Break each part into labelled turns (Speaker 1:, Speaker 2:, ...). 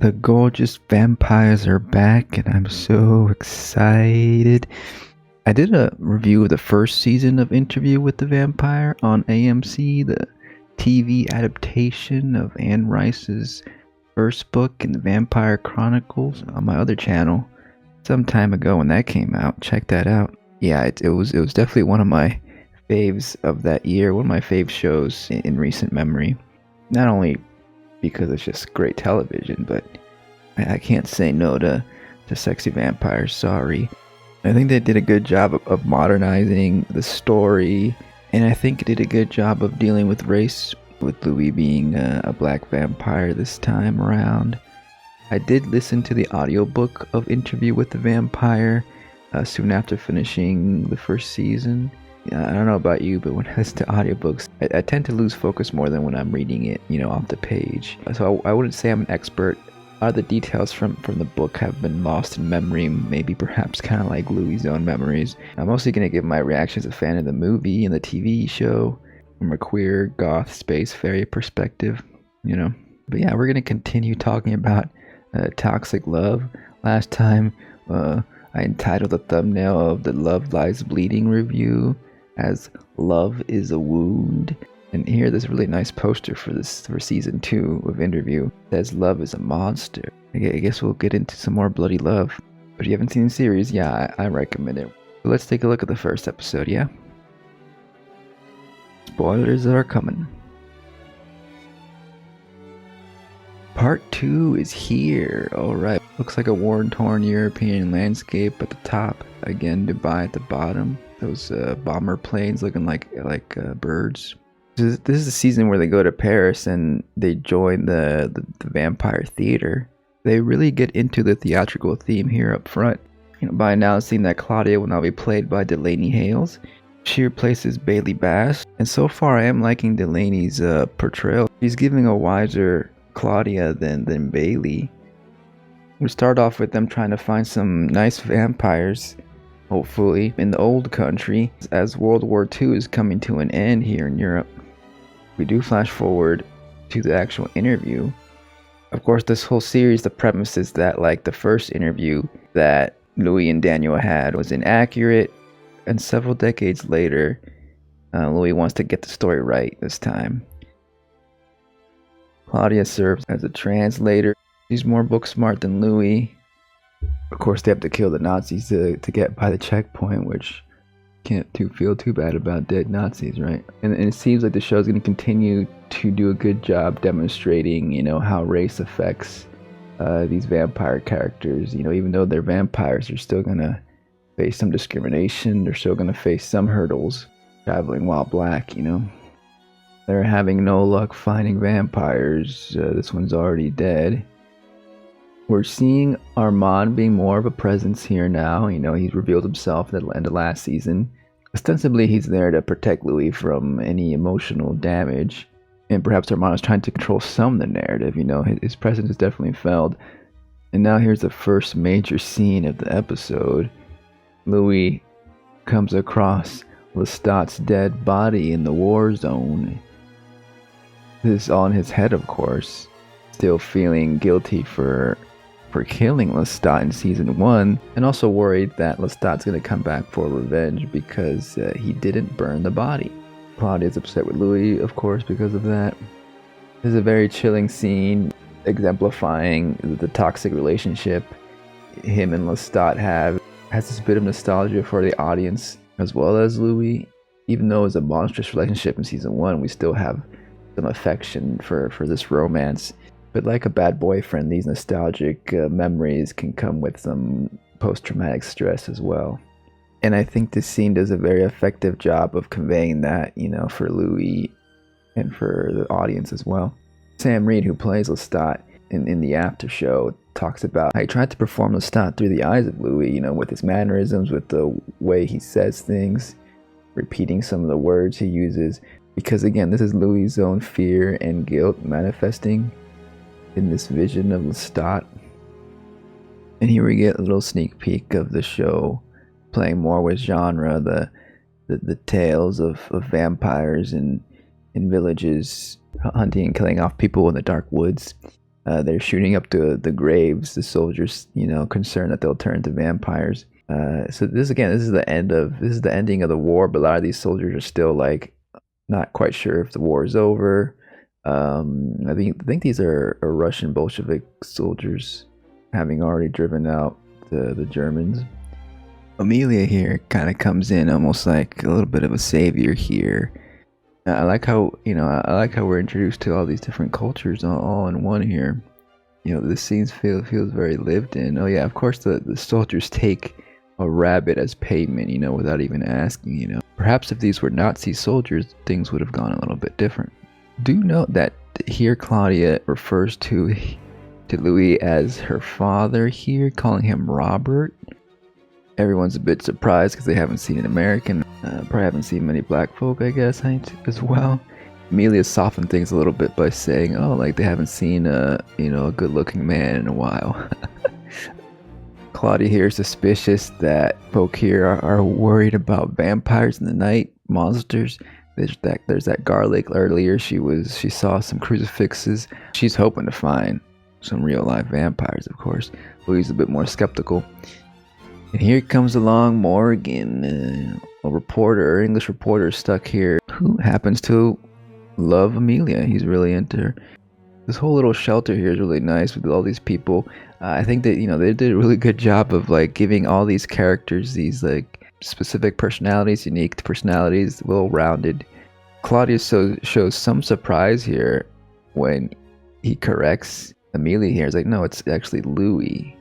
Speaker 1: The gorgeous vampires are back, and I'm so excited. I did a review of the first season of Interview with the Vampire on AMC, the TV adaptation of Anne Rice's first book in the Vampire Chronicles on my other channel some time ago when that came out. Check that out. Yeah, it was definitely one of my faves of that year, one of my fave shows in recent memory. Not only because it's just great television, but I can't say no to sexy vampires, sorry. I think they did a good job of modernizing the story, and I think it did a good job of dealing with race, with Louis being a black vampire this time around. I did listen to the audiobook of Interview with the Vampire soon after finishing the first season. I don't know about you, but when I listen to audiobooks, I tend to lose focus more than when I'm reading it, off the page. So I wouldn't say I'm an expert. A lot of the details from the book have been lost in memory, maybe perhaps kind of like Louis' own memories. I'm mostly going to give my reaction as a fan of the movie and the TV show from a queer, goth, space fairy perspective, But yeah, we're going to continue talking about toxic love. Last time, I entitled the thumbnail of the Love Lies Bleeding review as Love is a Wound. And here there's a really nice poster for season 2 of Interview. It says Love is a Monster. I guess we'll get into some more bloody love. But if you haven't seen the series, yeah, I recommend it. So let's take a look at the first episode, yeah? Spoilers are coming. Part 2 is here. Alright, looks like a war-torn European landscape at the top. Again, Dubai at the bottom. Those bomber planes looking like birds. This is the season where they go to Paris and they join the vampire theater. They really get into the theatrical theme here up front. By announcing that Claudia will now be played by Delaney Hales. She replaces Bailey Bass. And so far I am liking Delaney's portrayal. She's giving a wiser Claudia than Bailey. We start off with them trying to find some nice vampires, hopefully, in the old country, as World War II is coming to an end here in Europe. We do flash forward to the actual interview. Of course, this whole series, the premise is that, like the first interview that Louis and Daniel had, was inaccurate, and several decades later, Louis wants to get the story right this time. Claudia serves as a translator. She's more book smart than Louis. Of course, they have to kill the Nazis to get by the checkpoint, which can't feel too bad about dead Nazis, right? And it seems like the show's going to continue to do a good job demonstrating, how race affects these vampire characters. Even though they're vampires, they're still going to face some discrimination. They're still going to face some hurdles traveling while black, They're having no luck finding vampires. This one's already dead. We're seeing Armand being more of a presence here now. He's revealed himself at the end of last season. Ostensibly, he's there to protect Louis from any emotional damage. And perhaps Armand is trying to control some of the narrative. His presence is definitely felt. And now here's the first major scene of the episode. Louis comes across Lestat's dead body in the war zone. This is all in his head, of course. Still feeling guilty for killing Lestat in season 1, and also worried that Lestat's going to come back for revenge because he didn't burn the body. Claudia's upset with Louis, of course, because of that. This is a very chilling scene exemplifying the toxic relationship him and Lestat have. Has this bit of nostalgia for the audience as well as Louis. Even though it's a monstrous relationship in season 1, we still have some affection for this romance. But like a bad boyfriend, these nostalgic memories can come with some post-traumatic stress as well. And I think this scene does a very effective job of conveying that, for Louis and for the audience as well. Sam Reed, who plays Lestat in the after show, talks about how he tried to perform Lestat through the eyes of Louis, with his mannerisms, with the way he says things, repeating some of the words he uses. Because again, this is Louis' own fear and guilt manifesting in this vision of Lestat. And here we get a little sneak peek of the show playing more with genre, the tales of vampires in villages hunting and killing off people in the dark woods. They're shooting up the graves. The soldiers, concerned that they'll turn into vampires. So this is the ending of the war. But a lot of these soldiers are still like not quite sure if the war is over. I think these are Russian Bolshevik soldiers, having already driven out the Germans. Amelia here kind of comes in almost like a little bit of a savior here. I like how we're introduced to all these different cultures all in one here. This scene feels very lived in. Oh yeah, of course the soldiers take a rabbit as payment, without even asking. Perhaps if these were Nazi soldiers, things would have gone a little bit different. Do note that here Claudia refers to Louis as her father here, calling him Robert. Everyone's a bit surprised because they haven't seen an American, probably haven't seen many black folk, I guess, as well. Amelia softened things a little bit by saying, oh, like they haven't seen a good-looking man in a while. Claudia here is suspicious that folk here are worried about vampires in the night, monsters. There's that garlic earlier. She saw some crucifixes. She's hoping to find some real life vampires, of course. Louis is a bit more skeptical. And here comes along Morgan, a English reporter stuck here who happens to love Amelia. He's really into her. This whole little shelter here is really nice with all these people. I think that they did a really good job of like giving all these characters these like specific personalities, unique personalities, well-rounded. Claudia shows some surprise here when he corrects Amelia here. It's like, no, it's actually Louis.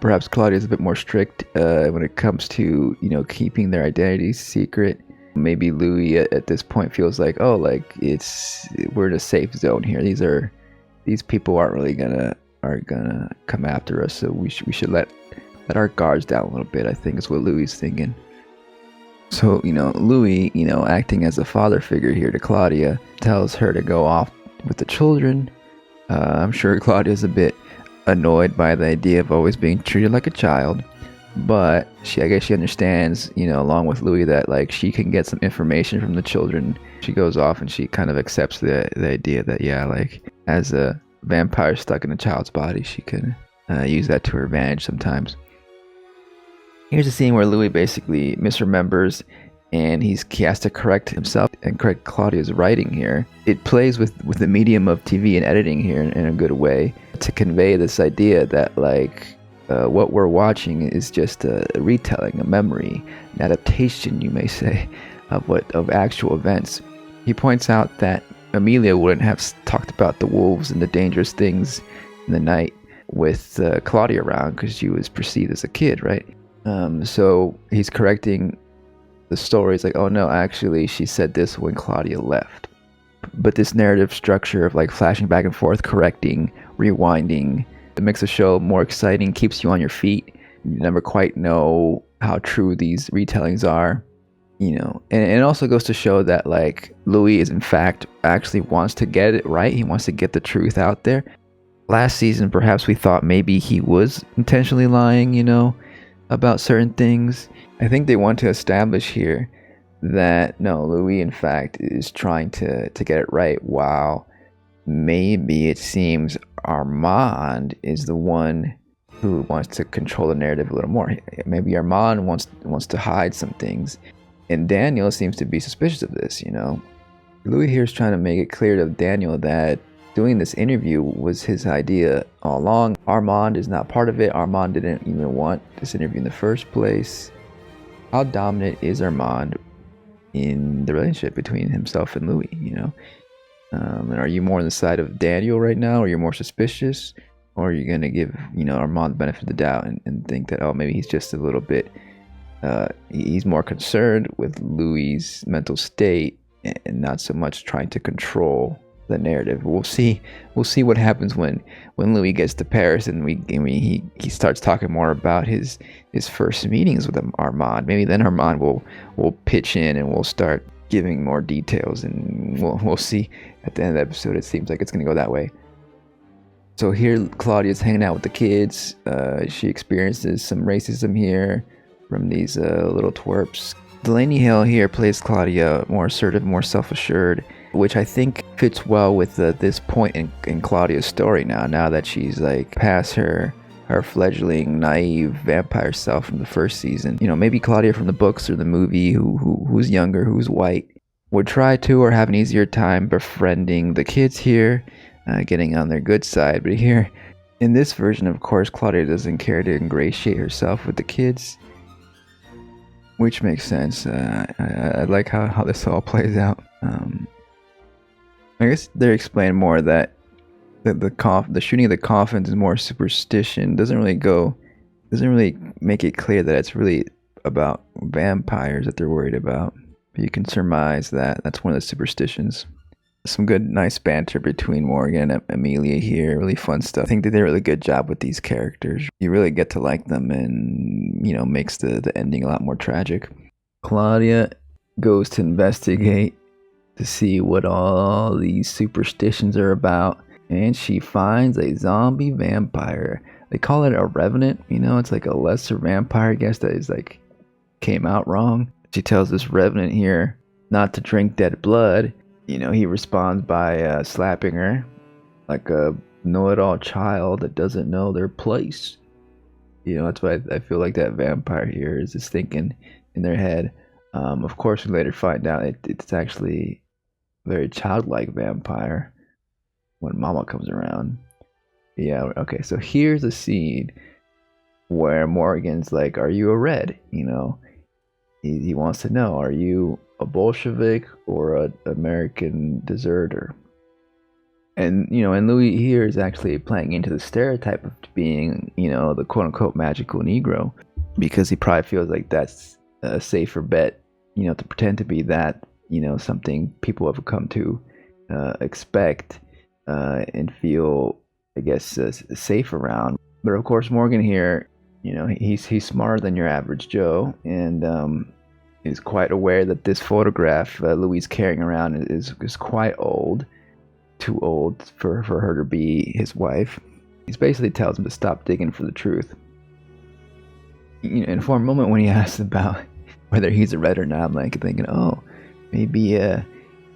Speaker 1: Perhaps Claudia's a bit more strict when it comes to keeping their identities secret. Maybe Louis at this point feels like, oh, like we're in a safe zone here. These people aren't gonna come after us, so we should let our guards down a little bit. I think is what Louis is thinking. So Louis, acting as a father figure here to Claudia, tells her to go off with the children. I'm sure Claudia's a bit annoyed by the idea of always being treated like a child, but I guess she understands, along with Louis, that like she can get some information from the children. She goes off and she kind of accepts the idea that like as a vampire stuck in a child's body, she can use that to her advantage sometimes. Here's a scene where Louis basically misremembers, and he has to correct himself and correct Claudia's writing here. It plays with the medium of TV and editing here in a good way to convey this idea that like what we're watching is just a retelling, a memory, an adaptation, you may say, of actual events. He points out that Amelia wouldn't have talked about the wolves and the dangerous things in the night with Claudia around because she was perceived as a kid, right? So he's correcting the story. It's like, oh no, actually she said this when Claudia left. But this narrative structure of like flashing back and forth, correcting, rewinding, it makes the show more exciting, keeps you on your feet. You never quite know how true these retellings are, and it also goes to show that like Louis is in fact actually wants to get it right. He wants to get the truth out there. Last season, perhaps we thought maybe he was intentionally lying, about certain things. I think they want to establish here that no, Louis in fact is trying to get it right, while maybe it seems Armand is the one who wants to control the narrative a little more. Maybe Armand wants to hide some things, and Daniel seems to be suspicious of this. Louis here is trying to make it clear to Daniel that doing this interview was his idea all along. Armand is not part of it. Armand didn't even want this interview in the first place. How dominant is Armand in the relationship between himself and Louis? And are you more on the side of Daniel right now? Or you're more suspicious? Or are you going to give, Armand the benefit of the doubt and think that, oh, maybe he's just a little bit, he's more concerned with Louis' mental state and not so much trying to control the narrative. We'll see what happens when Louis gets to Paris and he starts talking more about his first meetings with Armand. Maybe then Armand will pitch in and we'll start giving more details, and we'll see at the end of the episode. It seems like it's going to go that way. So here Claudia's hanging out with the kids. She experiences some racism here from these little twerps. Delaney Hill here plays Claudia, more assertive, more self-assured. which I think fits well with this point in Claudia's story now that she's like past her fledgling naive vampire self from the first season. You know, maybe Claudia from the books or the movie who's younger, who's white, would try to or have an easier time befriending the kids here, getting on their good side. But here in this version, of course, Claudia doesn't care to ingratiate herself with the kids, which makes sense. I like how this all plays out. I guess they're explaining more that the shooting of the coffins is more superstition. Doesn't really make it clear that it's really about vampires that they're worried about. But you can surmise that that's one of the superstitions. Some good, nice banter between Morgan and Amelia here. Really fun stuff. I think they did a really good job with these characters. You really get to like them, and you know, makes the ending a lot more tragic. Claudia goes to investigate to see what all these superstitions are about, and she finds a zombie vampire. They call it a revenant. You know, it's like a lesser vampire, I guess, that is like came out wrong. She tells this revenant here not to drink dead blood. You know, he responds by slapping her like a know-it-all child that doesn't know their place. You know, that's why I feel like that vampire here is just thinking in their head. Of course, we later find out it's actually a very childlike vampire when Mama comes around. Yeah, okay, so here's a scene where Morgan's like, are you a red? You know, he wants to know, are you a Bolshevik or an American deserter? And, you know, and Louis here is actually playing into the stereotype of being, you know, the quote-unquote magical Negro, because he probably feels like that's a safer bet, you know, to pretend to be that, you know, something people have come to expect and feel, I guess, safe around. But of course, Morgan here, you know, he's smarter than your average Joe, and he's quite aware that this photograph Louis is carrying around is quite old, too old for her to be his wife. He basically tells him to stop digging for the truth. You know, and for a moment when he asks about whether he's a red or not, I'm like thinking, oh, maybe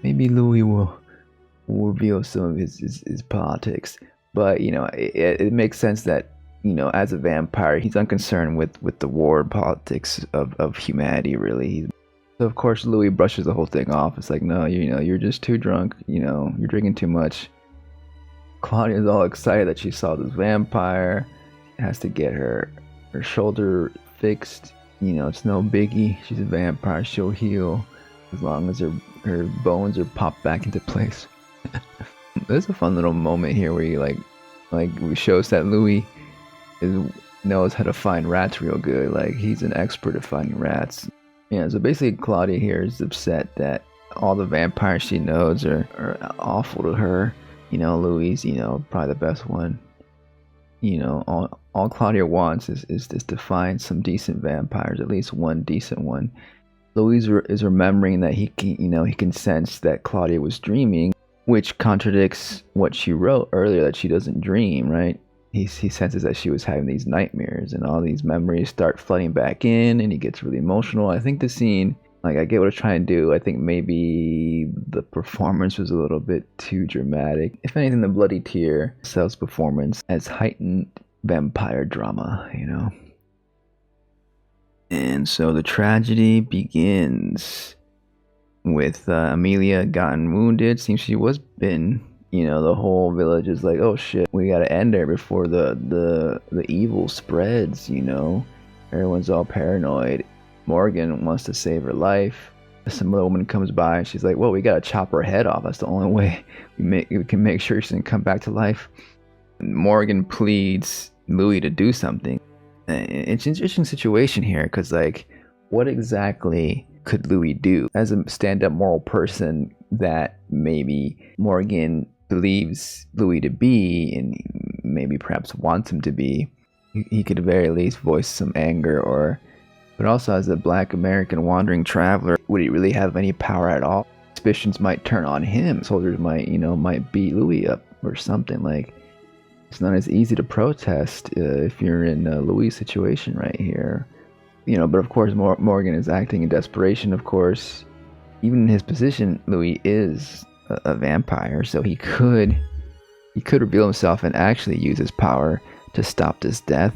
Speaker 1: Louis will reveal some of his politics. But you know, it makes sense that, you know, as a vampire, he's unconcerned with the war and politics of humanity, really. So of course, Louis brushes the whole thing off. It's like, no, you know, you're just too drunk. You know, you're drinking too much. Claudia's all excited that she saw this vampire. She has to get her shoulder fixed. You know, it's no biggie. She's a vampire. She'll heal as long as her bones are popped back into place. There's a fun little moment here where you like shows that Louis knows how to find rats real good. Like, he's an expert at finding rats. Yeah, so basically Claudia here is upset that all the vampires she knows are awful to her. You know, Louis, you know, probably the best one. You know, all Claudia wants is just to find some decent vampires, at least one decent one. Louis is remembering that he can sense that Claudia was dreaming, which contradicts what she wrote earlier, that she doesn't dream, right? He senses that she was having these nightmares, and all these memories start flooding back in, and he gets really emotional. I think the scene, like, I get what it's trying to do. I think maybe the performance was a little bit too dramatic. If anything, the bloody tear sells performance as heightened vampire drama, you know? And so the tragedy begins with Amelia gotten wounded. Seems she was bitten. You know, the whole village is like, oh shit, we gotta end her before the evil spreads, you know? Everyone's all paranoid. Morgan wants to save her life. Some other woman comes by and she's like, well, we gotta chop her head off. That's the only way we can make sure she doesn't come back to life. Morgan pleads Louis to do something. It's an interesting situation here, because, like, what exactly could Louis do as a stand-up moral person that maybe Morgan believes Louis to be, and maybe perhaps wants him to be? He could at the very least voice some anger, but also as a black American wandering traveler, would he really have any power at all? Suspicions might turn on him. Soldiers might beat Louis up or something. Like, it's not as easy to protest if you're in Louis' situation right here. You know, but of course Morgan is acting in desperation, of course. Even in his position, Louis is a vampire, so he could reveal himself and actually use his power to stop this death.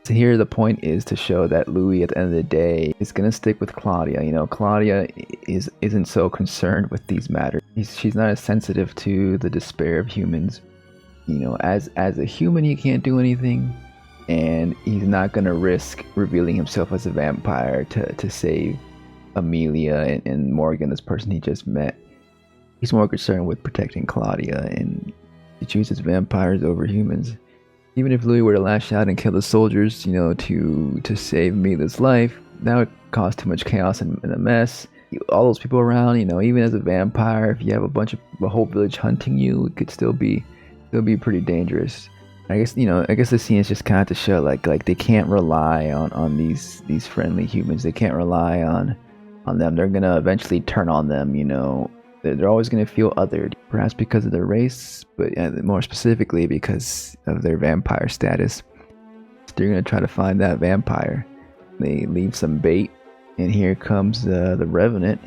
Speaker 1: So here the point is to show that Louis at the end of the day is gonna stick with Claudia. You know, Claudia isn't so concerned with these matters. She's not as sensitive to the despair of humans. You know, as a human he can't do anything, and he's not gonna risk revealing himself as a vampire to save Amelia and Morgan, this person he just met. He's more concerned with protecting Claudia, and he chooses vampires over humans. Even if Louis were to lash out and kill the soldiers, you know, to save Amelia's life, that would cause too much chaos and a mess. All those people around, you know, even as a vampire, if you have a whole village hunting you, it could still be pretty dangerous. I guess the scene is just kind of to show like they can't rely on these friendly humans. They can't rely on them. They're gonna eventually turn on them. You know, they're always gonna feel othered, perhaps because of their race, but more specifically because of their vampire status. So they're gonna try to find that vampire. They leave some bait, and here comes the Revenant.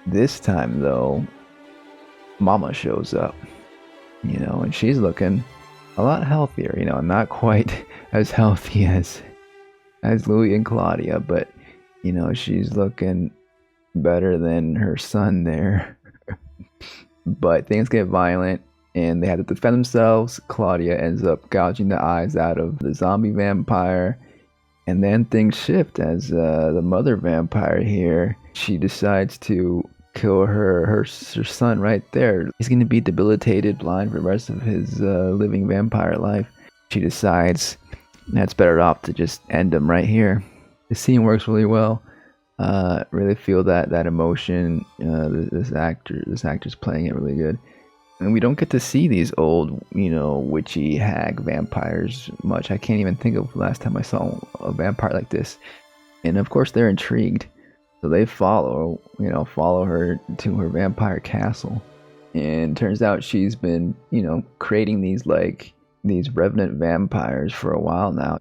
Speaker 1: This time though, Mama shows up. You know, and she's looking a lot healthier, you know, not quite as healthy as Louis and Claudia, but you know, she's looking better than her son there. But things get violent and they have to defend themselves. Claudia ends up gouging the eyes out of the zombie vampire, and then things shift as the mother vampire here, she decides to kill her son right there. He's going to be debilitated, blind for the rest of his living vampire life. She decides that's better off to just end him right here. The scene works really well. Really feel that emotion. This actor's playing it really good. And we don't get to see these old, you know, witchy hag vampires much. I can't even think of the last time I saw a vampire like this. And of course they're intrigued. So they follow her to her vampire castle. And turns out she's been, you know, creating these revenant vampires for a while now.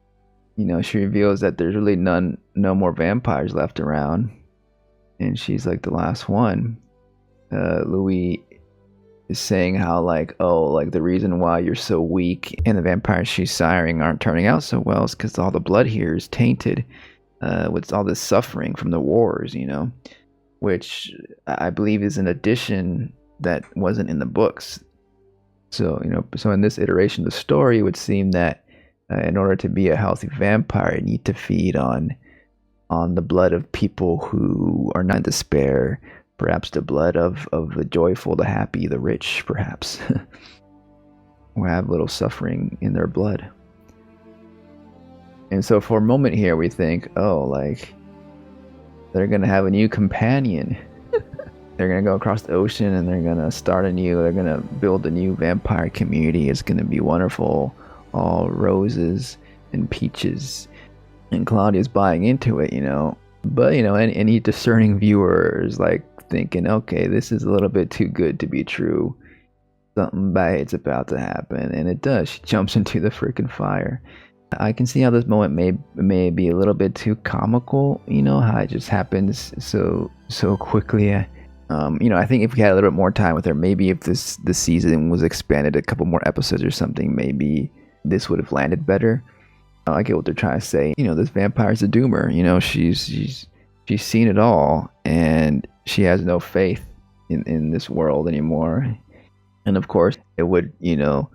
Speaker 1: You know, she reveals that there's really no more vampires left around. And she's like the last one. Louis is saying how the reason why you're so weak and the vampires she's siring aren't turning out so well is because all the blood here is tainted. With all this suffering from the wars, you know, which I believe is an addition that wasn't in the books. So, you know, in this iteration of the story, it would seem that in order to be a healthy vampire, you need to feed on the blood of people who are not in despair, perhaps the blood of the joyful, the happy, the rich, perhaps, who have little suffering in their blood. And so for a moment here, we think, oh, like, they're going to have a new companion. They're going to go across the ocean and they're going to build a new vampire community. It's going to be wonderful. All roses and peaches. And Claudia's buying into it, you know. But, you know, any discerning viewer is like thinking, okay, this is a little bit too good to be true. Something bad's about to happen. And it does. She jumps into the freaking fire. I can see how this moment may be a little bit too comical, you know, how it just happens so quickly. You know, I think if we had a little bit more time with her, maybe if the season was expanded a couple more episodes or something, maybe this would have landed better. I get what they're trying to say. You know, this vampire's a doomer. You know, she's seen it all, and she has no faith in this world anymore. And of course, it would, you know,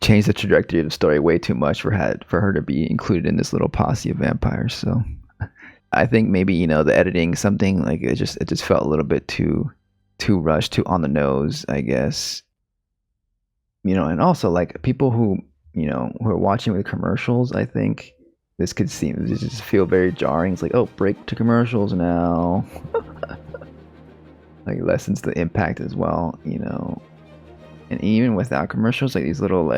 Speaker 1: change the trajectory of the story way too much for her to be included in this little posse of vampires. So I think maybe, you know, the editing, something like it just felt a little bit too rushed, too on the nose, I guess. You know, and also like people who are watching with commercials, I think this could just feel very jarring. It's like, oh, break to commercials now. Like lessens the impact as well, you know. And even without commercials, like these little,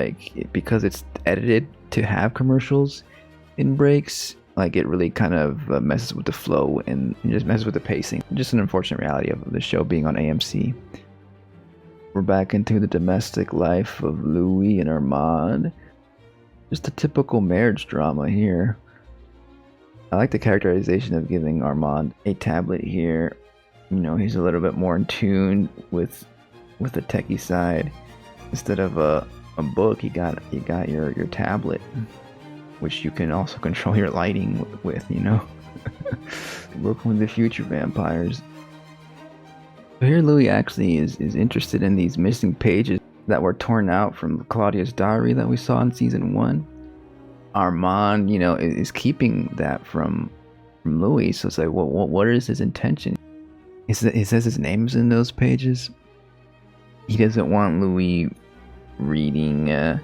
Speaker 1: because it's edited to have commercials in breaks, like it really kind of messes with the flow and just messes with the pacing. Just an unfortunate reality of the show being on AMC. We're back into the domestic life of Louis and Armand. Just a typical marriage drama here. I like the characterization of giving Armand a tablet here. You know, he's a little bit more in tune with with the techie side. Instead of a book, you got your tablet, which you can also control your lighting with, you know. Working with the future vampires. So here Louis actually is interested in these missing pages that were torn out from Claudia's diary that we saw in season 1. Armand, you know, is keeping that from Louis, so it's like, well, what is his intention? He says his name's in those pages. He doesn't want Louis reading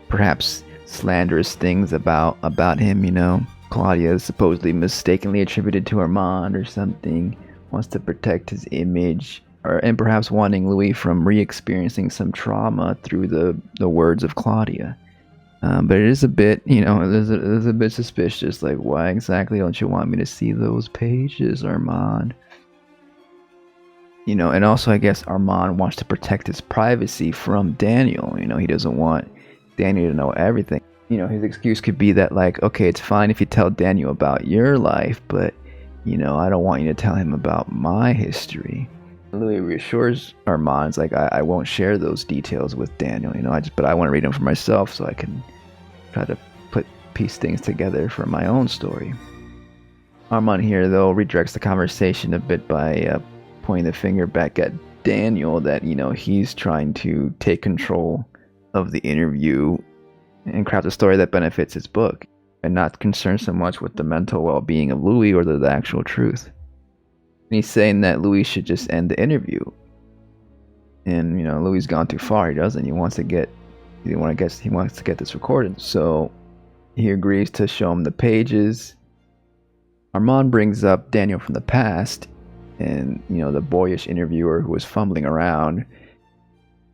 Speaker 1: perhaps slanderous things about him, you know. Claudia is supposedly mistakenly attributed to Armand or something, wants to protect his image, and perhaps wanting Louis from re-experiencing some trauma through the words of Claudia. But it is a bit, you know, it is a bit suspicious, like, why exactly don't you want me to see those pages, Armand? You know, and also I guess Armand wants to protect his privacy from Daniel. You know, he doesn't want Daniel to know everything. You know, his excuse could be that, like, okay, it's fine if you tell Daniel about your life, but, you know, I don't want you to tell him about my history. Louis reassures Armand, it's like, I won't share those details with Daniel, you know, but I want to read them for myself so I can try to piece things together for my own story. Armand here, though, redirects the conversation a bit by pointing the finger back at Daniel, that, you know, he's trying to take control of the interview and craft a story that benefits his book, and not concerned so much with the mental well-being of Louis or the actual truth. And he's saying that Louis should just end the interview. And, you know, Louis gone too far. He doesn't. He wants to get this recorded. So he agrees to show him the pages. Armand brings up Daniel from the past, and, you know, the boyish interviewer who was fumbling around.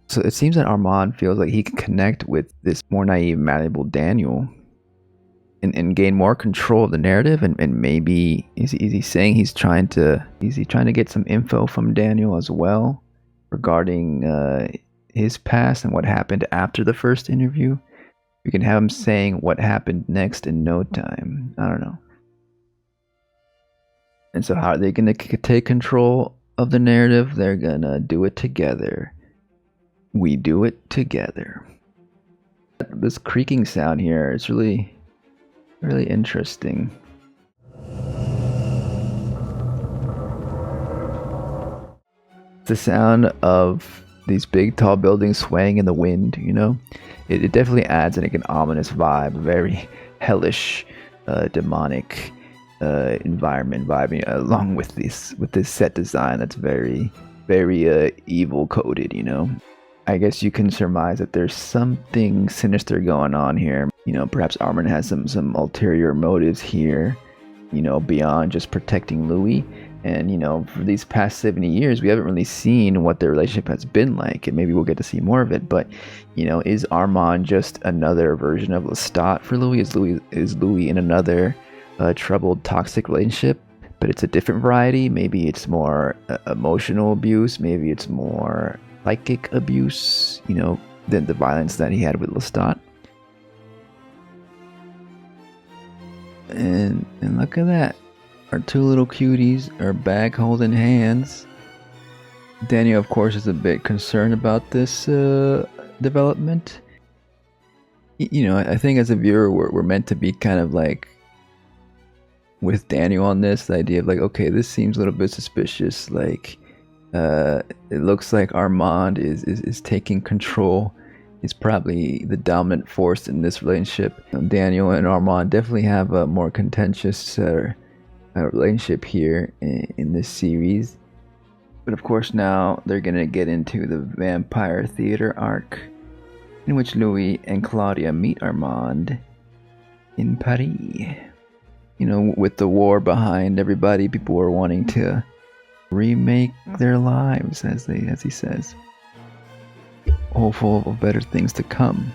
Speaker 1: So it seems that Armand feels like he can connect with this more naive, malleable Daniel and gain more control of the narrative. And maybe is he saying he's trying to get some info from Daniel as well regarding his past and what happened after the first interview? We can have him saying what happened next in no time. I don't know. And so how are they going to take control of the narrative? They're going to do it together. We do it together. This creaking sound here is really, really interesting. The sound of these big, tall buildings swaying in the wind, you know? It definitely adds like an ominous vibe, very hellish, demonic environment vibe, along with this set design that's very, very evil coded, you know? I guess you can surmise that there's something sinister going on here. You know, perhaps Armand has some ulterior motives here, you know, beyond just protecting Louis. And, you know, for these past 70 years, we haven't really seen what their relationship has been like, and maybe we'll get to see more of it. But, you know, is Armand just another version of Lestat for Louis? Is Louis in another troubled, toxic relationship? But it's a different variety. Maybe it's more emotional abuse. Maybe it's more psychic abuse, you know, than the violence that he had with Lestat. And look at that. Our two little cuties are back holding hands. Daniel, of course, is a bit concerned about this development. You know, I think as a viewer, we're meant to be kind of like with Daniel on this, the idea of like, okay, this seems a little bit suspicious. Like, it looks like Armand is taking control. He's probably the dominant force in this relationship. Daniel and Armand definitely have a more contentious relationship here in this series. But of course now they're gonna get into the vampire theater arc, in which Louis and Claudia meet Armand in Paris. You know, with the war behind everybody, people are wanting to remake their lives, as he says, hopeful of better things to come.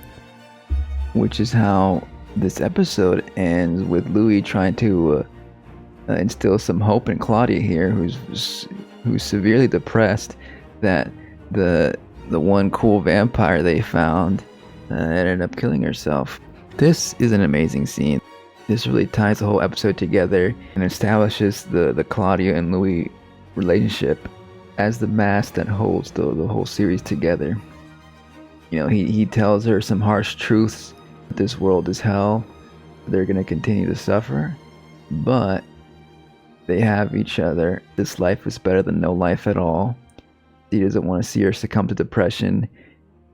Speaker 1: Which is how this episode ends, with Louis trying to instill some hope in Claudia here, who's severely depressed that the one cool vampire they found ended up killing herself. This is an amazing scene. This really ties the whole episode together and establishes the Claudia and Louis relationship as the mask that holds the whole series together. You know, he tells her some harsh truths. This world is hell. They're going to continue to suffer. But they have each other. This life is better than no life at all. He doesn't want to see her succumb to depression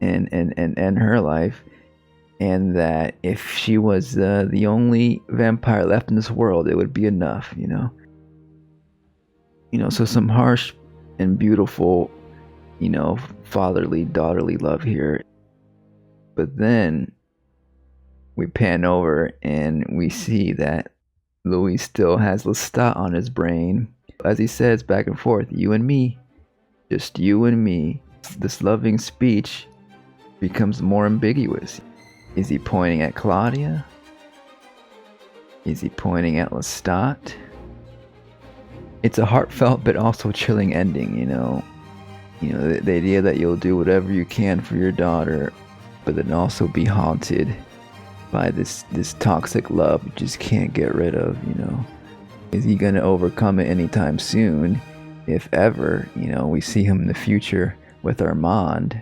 Speaker 1: and end her life. And that if she was the only vampire left in this world, it would be enough, you know. You know, so some harsh and beautiful, you know, fatherly, daughterly love here. But then we pan over and we see that Louis still has Lestat on his brain. As he says back and forth, you and me, just you and me. This loving speech becomes more ambiguous. Is he pointing at Claudia? Is he pointing at Lestat? It's a heartfelt but also chilling ending, you know. You know, the idea that you'll do whatever you can for your daughter, but then also be haunted by this toxic love you just can't get rid of, you know. Is he gonna overcome it anytime soon? If ever, you know, we see him in the future with Armand.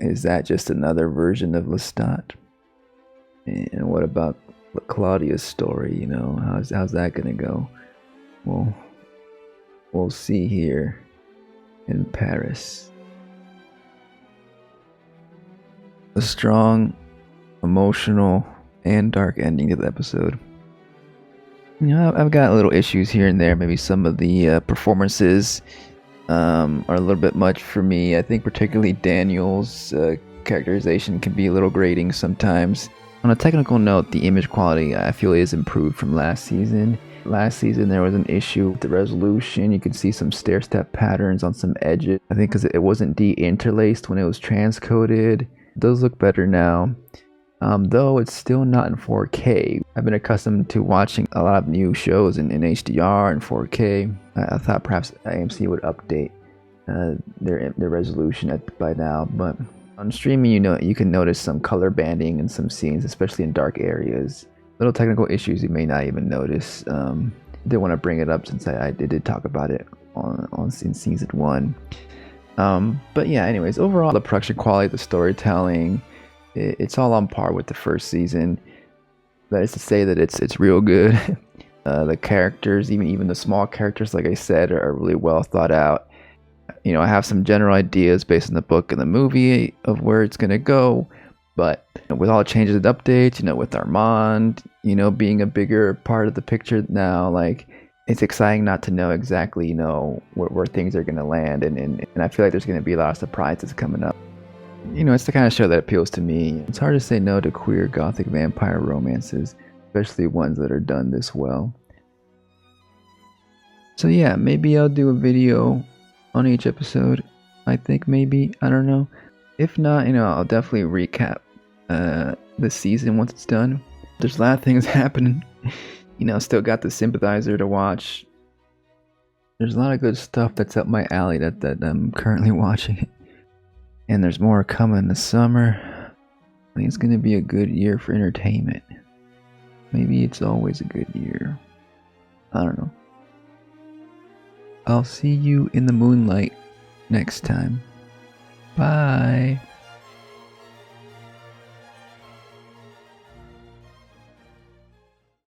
Speaker 1: Is that just another version of Lestat? And what about Claudia's story, you know? How's that gonna go? Well, we'll see here in Paris. A strong, emotional, and dark ending to the episode. You know, I've got little issues here and there. Maybe some of the performances are a little bit much for me. I think particularly Daniel's characterization can be a little grating sometimes. On a technical note, the image quality I feel is improved from last season. Last season there was an issue with the resolution. You could see some stair-step patterns on some edges. I think because it wasn't de-interlaced when it was transcoded. It does look better now. Though it's still not in 4K. I've been accustomed to watching a lot of new shows in HDR and 4K. I thought perhaps AMC would update their resolution by now, but on streaming, you know, you can notice some color banding in some scenes, especially in dark areas. Little technical issues you may not even notice. Didn't want to bring it up since I did talk about it in season 1. But yeah, anyways, overall the production quality, the storytelling, it's all on par with the first season. That is to say that it's real good. The characters, even the small characters, like I said, are really well thought out. You know, I have some general ideas based on the book and the movie of where it's gonna go, but with all the changes and updates, you know, with Armand, you know, being a bigger part of the picture now, like, it's exciting not to know exactly, you know, where things are gonna land, and I feel like there's gonna be a lot of surprises coming up. You know, it's the kind of show that appeals to me. It's hard to say no to queer gothic vampire romances, especially ones that are done this well. So yeah, maybe I'll do a video on each episode. I think maybe, I don't know. If not, you know, I'll definitely recap the season once it's done. There's a lot of things happening. You know, still got the Sympathizer to watch. There's a lot of good stuff that's up my alley that I'm currently watching. And there's more coming this summer. I think it's going to be a good year for entertainment. Maybe it's always a good year. I don't know. I'll see you in the moonlight next time. Bye.